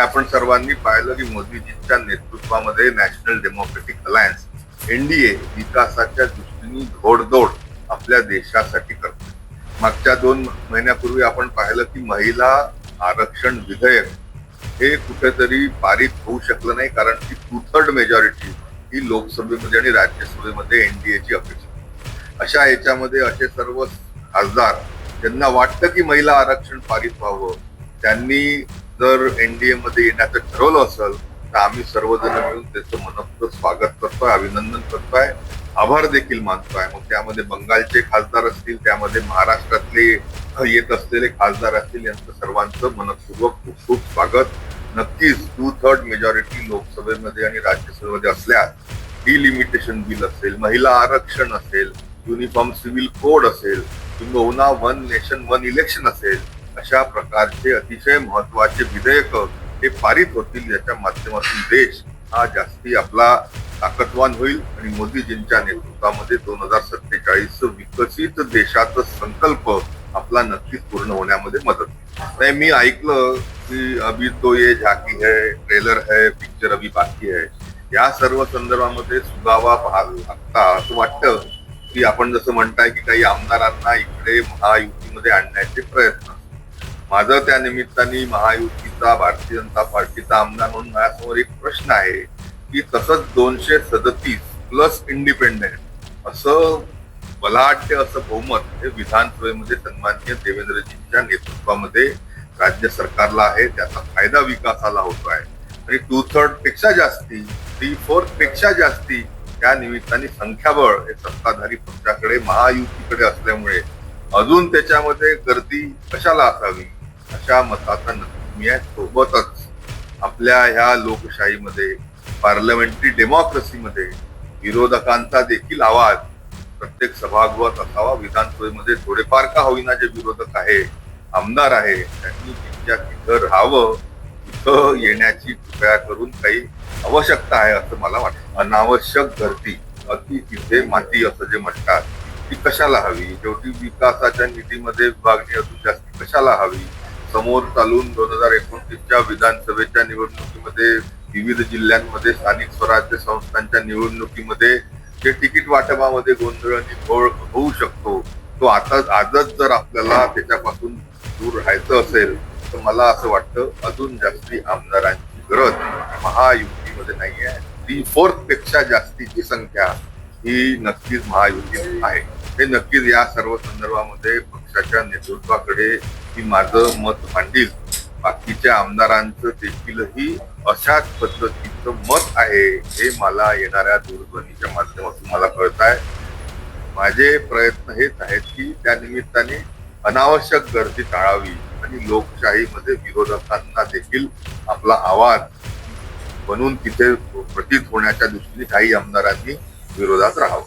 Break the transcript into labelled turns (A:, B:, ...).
A: आपण सर्वांनी पाहिलं की मोदीजींच्या नेतृत्वामध्ये नॅशनल डेमोक्रेटिक अलायन्स एनडीए विकासाच्या दृष्टीने घोडदौड आपल्या देशासाठी करते. मागच्या 2 महिन्यापूर्वी आपण पाहिलं की महिला आरक्षण विधेयक हे कुठेतरी पारित होऊ शकलं नाही, कारण की 2/3 मेजॉरिटी ही लोकसभेमध्ये आणि राज्यसभेमध्ये एनडीएची अपेक्षा. अशा याच्यामध्ये असे सर्व खासदार ज्यांना वाटतं की महिला आरक्षण पारित व्हावं, त्यांनी जर एनडीए मध्ये येण्याचं ठरवलं असेल तर आम्ही सर्वजण मिळून त्याचं मनपूर्वक स्वागत करतोय, अभिनंदन करतोय, आभार देखील मानतोय. मग त्यामध्ये बंगालचे खासदार असतील, त्यामध्ये महाराष्ट्रातले येत असलेले खासदार असतील, यांचं सर्वांचं मनपूर्वक खूप खूप स्वागत. नक्कीच 2/3 मेजॉरिटी लोकसभेमध्ये आणि राज्यसभेमध्ये असल्यास डिलिमिटेशन बिल असेल, महिला आरक्षण असेल, युनिफॉर्म सिव्हिल कोड असेल, किंबहुना 1 नेशन 1 इलेक्शन असेल, अशा प्रकारचे अतिशय महत्वाचे विधेयक हे पारित होतील. याच्या माध्यमातून देश हा जास्ती आपला ताकदवान होईल आणि मोदीजींच्या नेतृत्वामध्ये 2047 विकसित देशाचा संकल्प आपला नक्कीच पूर्ण होण्यामध्ये मदत होईल. मी ऐकलं की अभी तो ये झाकी है, ट्रेलर है, पिक्चर अभी बाकी है, या सर्व संदर्भामध्ये सुगावा आता असं वाटतं की आपण जसं म्हणताय की काही आमदारांना इकडे महायुतीमध्ये आणण्याचे प्रयत्न. माझं त्या निमित्ताने महायुतीचा, भारतीय जनता पार्टीचा आमदार म्हणून माझ्यासमोर एक प्रश्न आहे की तसंच 237 प्लस इंडिपेंडेंट असं बलाढ्य असं बहुमत हे विधानसभेमध्ये सन्माननीय देवेंद्रजींच्या नेतृत्वामध्ये राज्य सरकारला आहे. त्याचा फायदा विकासाला होतो आहे आणि 2/3 पेक्षा जास्ती, 3/4 पेक्षा जास्ती त्या निमित्ताने संख्याबळ हे सत्ताधारी पक्षाकडे, महायुतीकडे असल्यामुळे अजून त्याच्यामध्ये गर्दी कशाला असावी अशा मताचा मी आहे. सोबतच आपल्या ह्या लोकशाहीमध्ये, पार्लमेंटरी डेमोक्रेसीमध्ये विरोधकांचा देखील आवाज प्रत्येक सभागृहात असावा. विधानसभेमध्ये थोडेफार का होईना जे विरोधक आहे, आमदार आहे, त्यांनी जिथल्या तिथं राहावं, तिथं येण्याची कृपया करून काही आवश्यकता आहे असं मला वाटतं. अनावश्यक गर्दी, अति तिथे माती असं जे म्हणतात, ती कशाला हवी? शेवटी विकासाच्या निधीमध्ये विभागणी अजून जास्ती कशाला हवी? समोर चालून 2029च्या विधानसभेच्या निवडणुकीमध्ये, विविध जिल्ह्यांमध्ये स्थानिक स्वराज्य संस्थांच्या निवडणुकीमध्ये जे तिकीट वाटपामध्ये गोंधळ आणि घोळ होऊ शकतो, तो आजच जर आपल्याला त्याच्यापासून दूर राहायचं असेल तर मला असं वाटतं अजून जास्ती आमदारांची गरज महायुतीमध्ये नाहीये. 3/4 पेक्षा जास्तीची संख्या ही नक्कीच महायुतीत आहे. हे नक्कीच या सर्व संदर्भामध्ये पक्षाच्या नेतृत्वाकडे मी माझं मत मांडील. बाकीच्या आमदारांचं देखीलही अशाच पद्धतीचं मत आहे हे मला येणाऱ्या दूरध्वनीच्या माध्यमातून मला कळत आहे. माझे प्रयत्न हेच आहेत की त्या निमित्ताने अनावश्यक गर्दी टाळावी आणि लोकशाहीमध्ये विरोधकांना देखील आपला आवाज बनून तिथे प्रतीत होण्याच्या दृष्टीने काही आमदारांनी विरोधात राहावं.